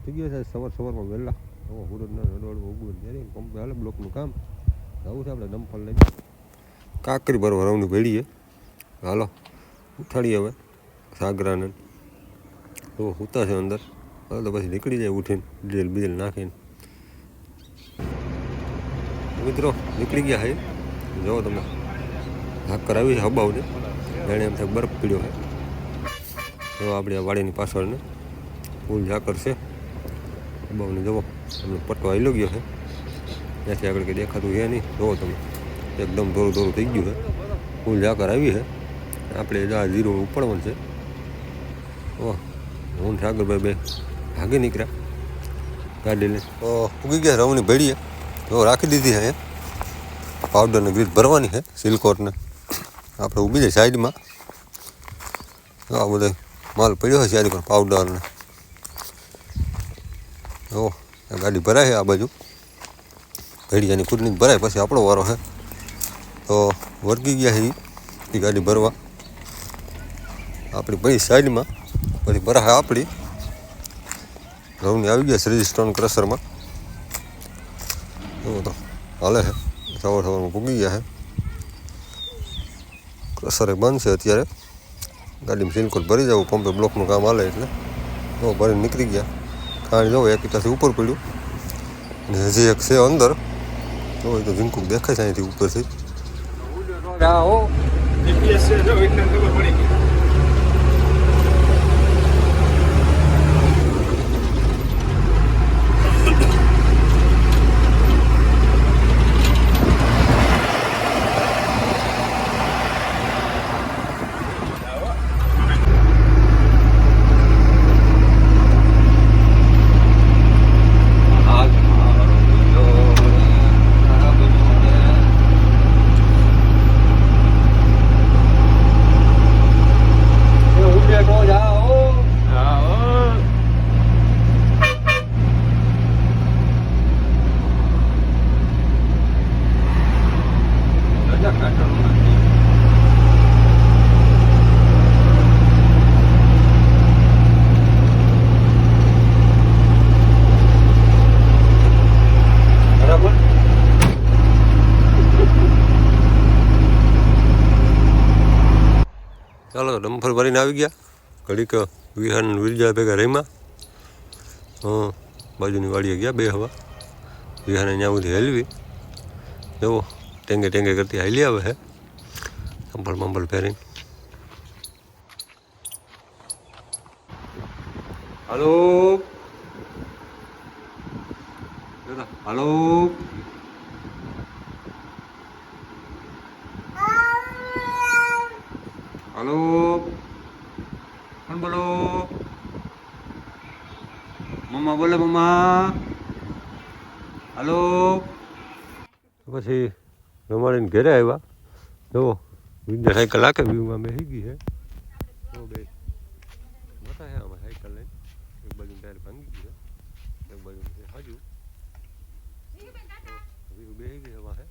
થઈ ગયો છે સવારમાં વહેલા. હવે સુરતના રડવાડું ઉગવું ત્યારે પંપે હાલે બ્લોકનું કામ જવું છે આપણે ડમ્પર લઈને કાંકરી ભરવા રવની ભેળીએ. હાલો ઉઠાડીએ હવે સાગરાને તો સૂતા છે અંદર. હવે તો પછી નીકળી જાય ઉઠીને ડીઝલ બીજલ નાખીને. મિત્રો નીકળી ગયા છે. જો તમે હાકર આવી છે હબાવને જાણે એમ થાય બરફ પીડ્યો છે. જો આપણી આ વાડીની પાછળને ફૂલ ઝાકર છે હબાવને. જુઓ તમને પટ્ટો આવેલો ગયો છે ત્યાંથી આગળ કંઈ દેખાતું છે નહીં. જુઓ તમે એકદમ ધોરું ધોરું થઈ ગયું છે. ફૂલ ઝાકર આવી છે. આપણે આ જીરો ઉપડવાનું છે. ઓહ હું સાગરભાઈ બે ભાગી નીકળ્યા ગાડીને. તો ઉગી ગયા રવની ભેળીએ. જો રાખી દીધી છે પાવડરને ગ્રીસ ભરવાની છે સિલકોટને. આપણે ઊભી જાય સાઈડમાં. આ બધો માલ પડ્યો છે સાઈડ પર પાવડરને. જો ગાડી ભરાય છે આ બાજુ ભેડિયાની કુટની ભરાય પછી આપણો વારો છે. તો વર્ગી ગયા છે એ ગાડી ભરવા. આપણી ભાઈ સાઈડમાં પછી ભરાય આપણી રવની આવી ગયા શ્રીજી સ્ટોન ક્રશરમાં. જુઓ તો હાલે છે સવારમાં પૂગી ગયા છે. ક્રશરે બંધ છે અત્યારે. ગાડીમાં સિલકોટ ભરી જવું પંપે બ્લોકનું કામ હાલે એટલે તો ભરીને નીકળી ગયા. કારણ જો એક ઇટાથી ઉપર પડ્યું અને હજી એક છે અંદર. જો તો ઝીંકુક દેખાય છે અહીંથી ઉપરથી. ચાલો ડમ્ફર ભરીને આવી ગયા. ઘડીક વિહાન વિરજા ભેગા રહીમાં. બાજુની વાડીએ ગયા બે હવા. વિહાને ત્યાં બધી હેલવી. જુઓ ટેંગે ટેંગે કરતી હાલી આવે છે ચંપલ બંપલ પહેરીને. હાલો હાલો હાલો કોણ બોલો? મમ્મા બોલે મમ્મા. હાલો પછી રમાડીને ઘરે આવ્યા. જુઓ વિદ્યા સાયકલ હાકે વ્યૂમાં મેં શીખી છે. તો બે મોટા છે આમાં સાયકલ લઈને. એક બાજુ ટાયર ભાંગી ગયું છે એક બાજુ હાજુ બે ગઈ એમાં છે.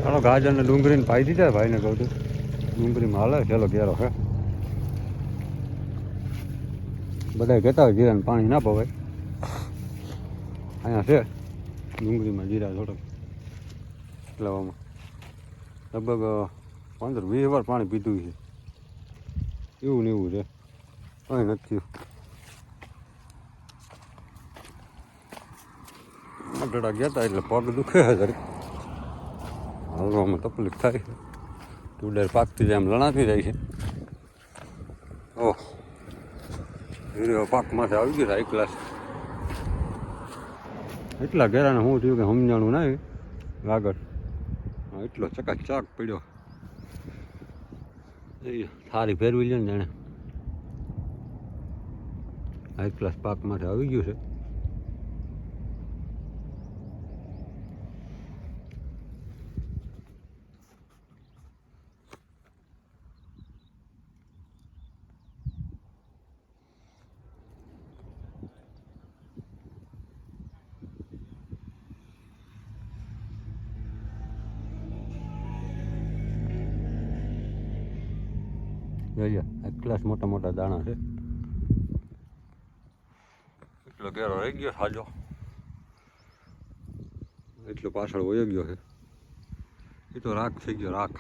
હાલો ગાજર ને ડુંગળીને પાઈ દીધા ભાઈને કહું છું. ડુંગળીમાં હાલે ચાલો ઘેરો છે. બધા કહેતા હોય જીરાને પાણી ના પવાય. અહીંયા છે ડુંગળીમાં જીરા થોડોક લાવવામાં લગભગ 15-20 વાર પાણી પીધું છે. એવું ને એવું છે કંઈ નથી. મટડા ગયા હતા એટલે પગ દુખે છે જરીક. હાલવામાં તકલીફ થાય છે. ટુડર પાકતી જાય એમ લણાતી જાય છે. ઓહ હીરો પાકમાંથી આવી ગયો હાઈ ક્લાસ. એટલા ઘેરાને શું થયું કે સમજાણું નહીં આગળ. એટલો ચકાચક પડ્યો. થારી ફેરવી લે ને જાણે હાઈ ક્લાસ પાકમાંથી આવી ગયું છે. જોઈએ એક ક્લાસ મોટા મોટા દાણા છે. એટલો ઘેરો રહી ગયો સાજો, એટલો પાછળ વયો ગયો છે. એ તો રાખ થઈ ગયો, રાખ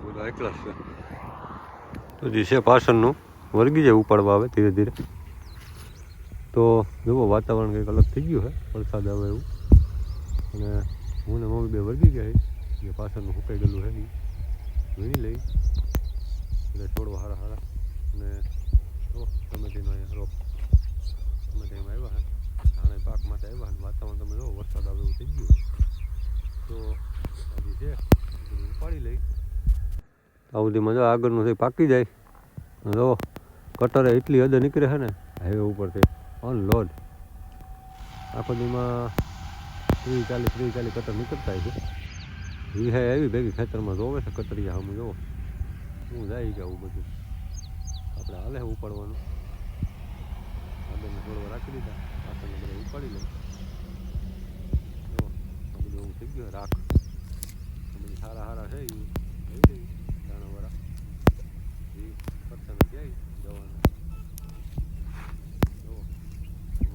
બધા એકલા છે. તો જે છે પાછળનું વર્ગી જાય ઉપાડવા આવે ધીરે ધીરે. તો જુઓ વાતાવરણ કંઈક અલગ થઈ ગયું છે, વરસાદ આવે એવું. અને હું ને મમ્મી બે વર્ગી ગયા છે, જે પાછળનું સુકાઈ ગયેલું છે એ વીણી લઈ એટલે છોડવા હારા હારા. અને ટમેટીનો અહીંયા રોપ ટમેટીમાં આવ્યા છે, ધાણે પાક માટે આવ્યા. અને વાતાવરણ તમે જુઓ વરસાદ આવે એવું થઈ ગયું. તો હજી છે ઉપાડી લઈ આ સુધીમાં જો આગળનું થઈ પાકી જાય. જો કટરે એટલી હદે નીકળે છે ને હાઈવે ઉપરથી અનલોડ. આખો દીમાં 30-40 કટર નીકળતા છે. વિહાઈ આવી ભેગી ખેતરમાં જોવે છે કટરિયા સામે જોવો હું જાય કે આવું બધું આપણે હાલે ઉપાડવાનું. આગળને થોડવા રાખી દીધા, પાછળને બધા ઉપાડી લે. જો આ બધું એવું થઈ ગયું રાખ. બધી સારા સારા છે એ લઈ લઈ દાણાવાળા એ પત્તાને જાય જવાના. જો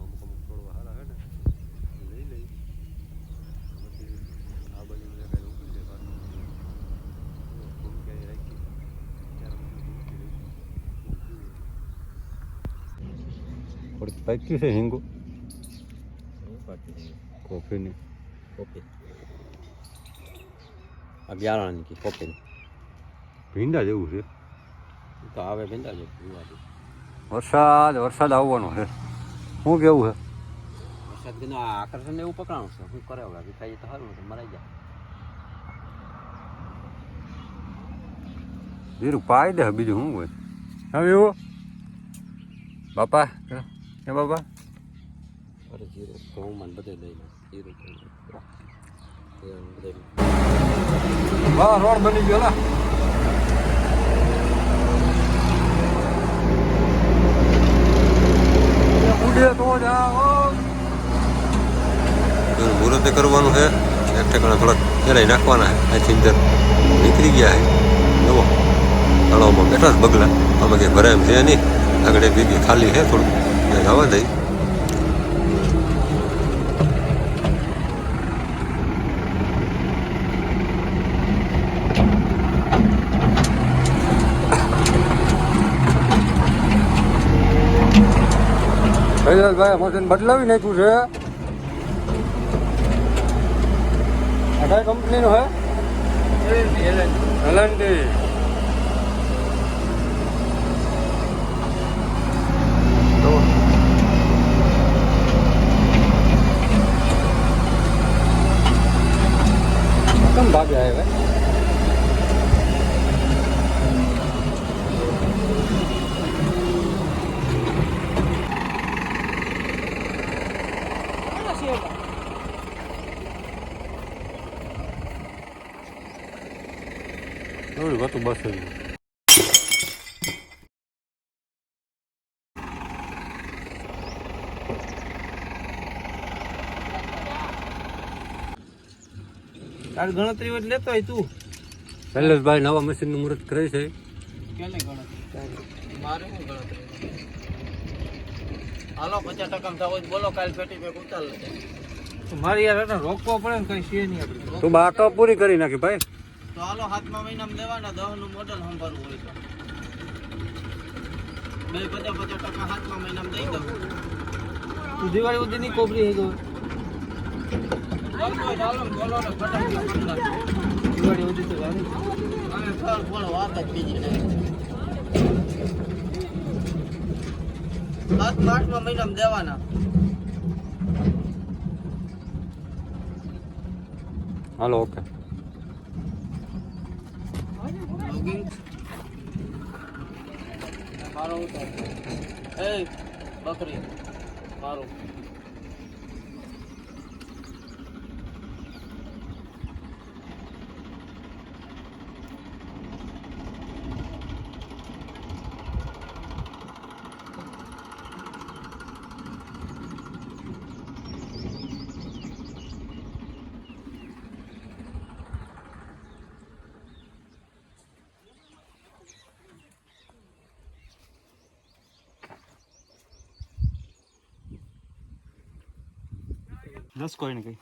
અમુક થોડવા સારા છે ને લઈ લઈ. પછી આ બાજુ કાંઈ ઉકળી જાય પાછું ભૂમિકા રાખી ત્યારે થોડીક પાકી છે હિંગો કોફીની. કોફી આ બિયારણની કોફીની ભીંડા જેવું છે. તો આવે ભીંડા જેવું. વરસાદ આવવાનો છે. શું કેવું છે? વરસાદ કીધું આ આકર્ષણ એવું પકડાણું છે. શું કરે હવે વિખાઈએ તો સારું છે, મરાઈ જાય. જીરું પાઈ દે બીજું શું હોય. હવે એવું બાપા એ બાપા અરે જીરું ઘઉં મને બધે લઈ લે જીરું હા રોડ બની ગયો ના. મુહૂર્તે કરવાનું છે. એક ઠેકાણા થોડાક ફેરાઈ નાખવાના છે. અહીંથી અંદર નીકળી ગયા છે. જુઓ તળાવમાં બેઠા છે બગલા. અમે કંઈ ભરાય એમ છે નહીં. આગળ એક ભેગી ખાલી છે થોડું ત્યાં જવા દઈ. ભાઈ મશીન બદલાવી નાખ્યું છે. આ કઈ કંપનીનું હે? એલએનટી. કેમ ભાગે આવે ભાઈ? હતું બસ તારી ગણતરી જ લેતો હોય તું. શૈલેષભાઈ નવા મશીનનું મુહૂર્ત કરે છે. કેની ગણતરી? મારે શું ગણતરી? હાલો 50% થવો જ બોલો. કાલ પેટી પે ઉતાર લે. મારી યાર એને રોકવો પડે ને કઈ છે નહીં આપણે. તું બાકા પૂરી કરી નાખી ભાઈ. તો હાલો 7મા મહિનામાં દેવાના 10 નું મોડલ સંભાળવું હોય તો 50% 7મા મહિનામાં દઈ દઉં. તું દિવાળી સુધીની કોપરી હે તો દિવાળી સુધી તો જાણી અને ફળ ફળ વાત જ બીજી નહીં. 7-8મા મહિનામાં દેવાના. Hello okay. મારો ઉતાર એ બકરી મારું. દસ કોઈ ને કઈ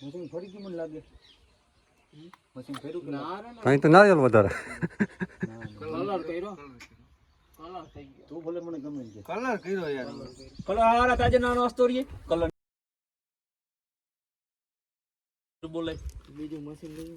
મશીન ફરી ગયું મને લાગે. મશીન ફેર્યું કે કાંઈ તો નારિયેલ વધારે કલર કર્યો કલર થઈ ગયો તું ભલે મને ગમે છે. કલર કર્યો યાર કલર હારા તાજે નાનો વસ્તુ રીએ કલર બોલે બીજું મશીન લઈ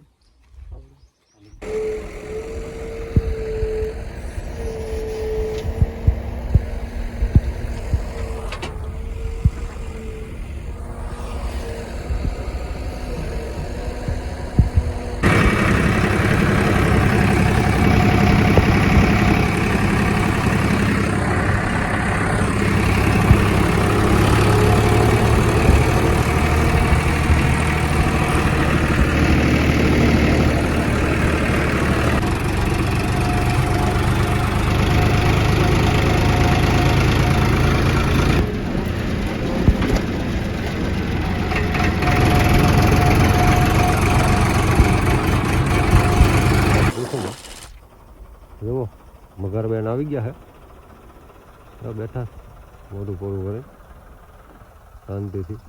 જુઓ મગરબેન આવી ગયા હે બેઠા મોઢું પોળું કરે શાંતિથી.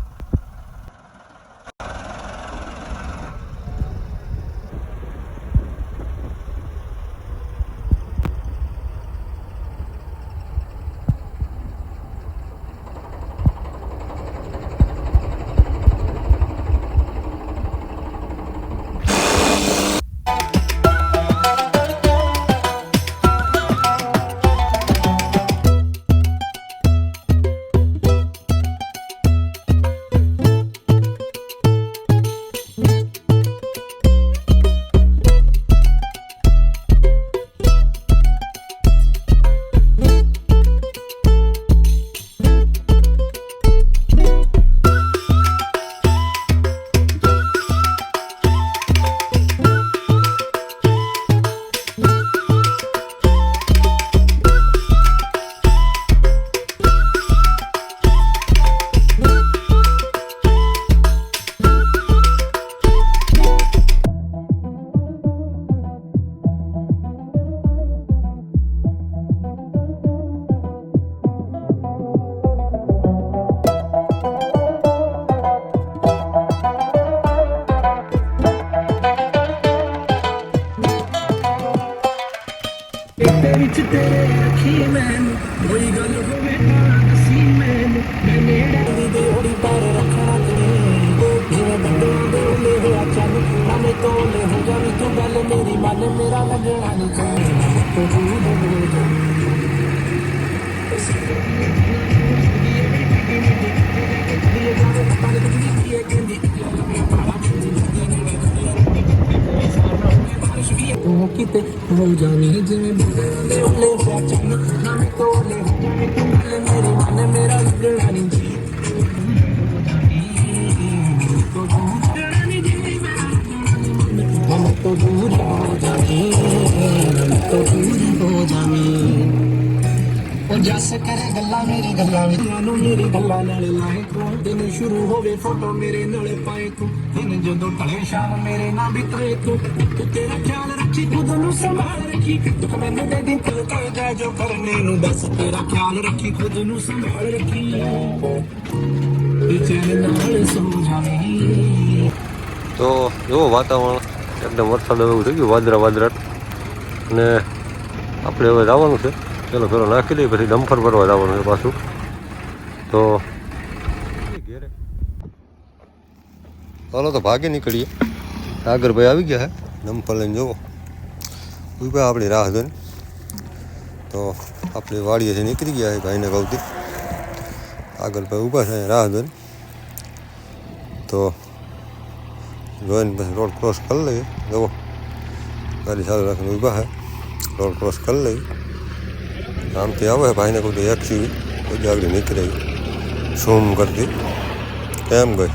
ਵਿੱਚ ਤੇਰੇ ਅੱਖੀ ਮੈਨੂੰ ਕੋਈ ਗੱਲ ਹੋਵੇ ਤਾਂ ਦੱਸੀ ਮੈਨੂੰ ਮੈਂ ਨੇੜੇ ਦੀ ਦਿਹੜੀ ਪਰ ਰੱਖਣਾ ਤੈਨੂੰ ਜਿਵੇਂ ਬੰਦੇ ਦੇ ਲੈ ਹੋਇਆ ਚੱਲ ਨਾਲੇ ਤੋਲੇ ਹੋ ਜਾਵੀ ਤੂੰ ਗੱਲ ਮੇਰੀ ਮਨ ਮੇਰਾ ਲੱਗਣਾ ਨਹੀਂ ਚਾਹੀਦਾ ਤੂੰ ਹੋ ਜਾ ਤੂੰ ਕਿਤੇ ਹੋ ਜਾਣੀ ਜਿਵੇਂ ਬੰਦੇ ਉੱਲੇ ਹੋਇਆ ਚੱਲ ਨਾਲੇ ਤੋਲੇ ਹੋ ਜਾਵੀ ਤੂੰ ਗੱਲ ਮੇਰੀ ਮਨ ਮੇਰਾ ਲੱਗਣਾ ਨਹੀਂ ਜੀ हम तो दूर हो जाए हम तो दूर हो जाए और जस करे गल्ला मेरी गल्ला में मेरी गल्ला नाले लाए तू दिन शुरू होवे फोटो मेरे नाले पाए तू दिन जदों ढले शाम मेरे ना बिताए तू तेरा ख्याल रखी खुद नू संभाल रखी तू मैनू दे दिन तू कर जा जो करने नू बस तेरा ख्याल रखी खुद नू संभाल रखी चैन नाल सो जावे તો એવો વાતાવરણ એકદમ વરસાદ એવું થઈ ગયું વાદળા વાદળા અને આપણે હવે જવાનું છે ચાલો પેલો નાખી દઈએ પછી ડમ્ફર ભરવા જવાનું છે પાછું તો ઘેરે ચાલો તો ભાગે નીકળીએ સાગરભાઈ આવી ગયા હે ડમ્ફર લઈને જુઓ ઉભા આપણી રાહ જોઈને તો આપણે વાડીએથી નીકળી ગયા છે ભાઈને કહુંથી આગળભાઈ ઊભા છે રાહ જોઈને તો જોઈને પછી રોડ ક્રોસ કરી લઈએ જુઓ ગાડી ચાલુ રાખીને ઊભા છે રોડ ક્રોસ કરી લઈએ આમથી આવે ભાઈને કહું તો એક્સયુવી કોઈ આગળ નીકળે ઝૂમ કરતી એમ ગઈ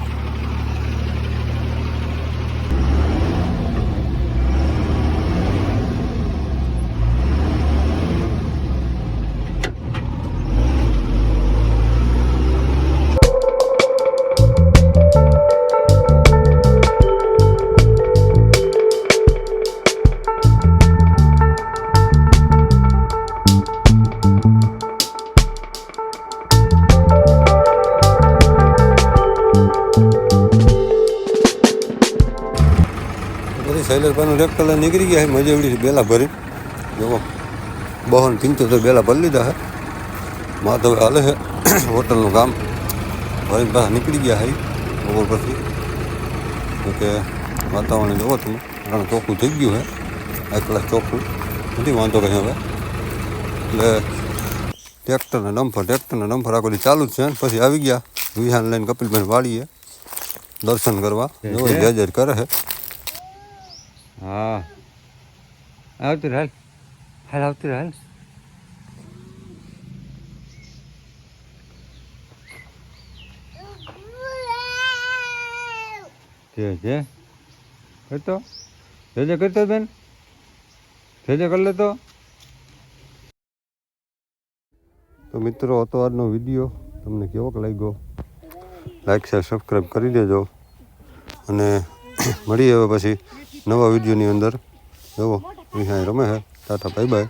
શૈલેષભાઈનું ટ્રેક્ટર લઈને નીકળી ગયા છે મજેવડી બેલા ભરી જુઓ 275 બેલા ભરી લીધા છે માધવ હાલે છે હોટલનું કામ ભરીને પાછા નીકળી ગયા છે બપોર પછી જોકે વાતાવરણ જુઓ તમે ઘણું ચોખ્ખું થઈ ગયું છે આ કલાક ચોખ્ખું નથી વાંધો કંઈ હવે એટલે ટ્રેક્ટરના ડમ્ફર આખો દી ચાલુ જ છે ને પછી આવી ગયા વિહાન લઈને કપિલભાઈ વાળીએ દર્શન કરવા જય જય કરે છે હા આવતી હાલ હાલ આવતી હાલ જે કરતો જે કરતો બેન જે કરી લેતો. તો મિત્રો હતો આજનો વિડીયો તમને કેવો લાગ્યો લાઈક શેર સબસ્ક્રાઈબ કરી દેજો અને મળીએ હવે પછી નવા વિડીયોની અંદર જુઓ વિહાય રમે છે ટાટા બાય બાય.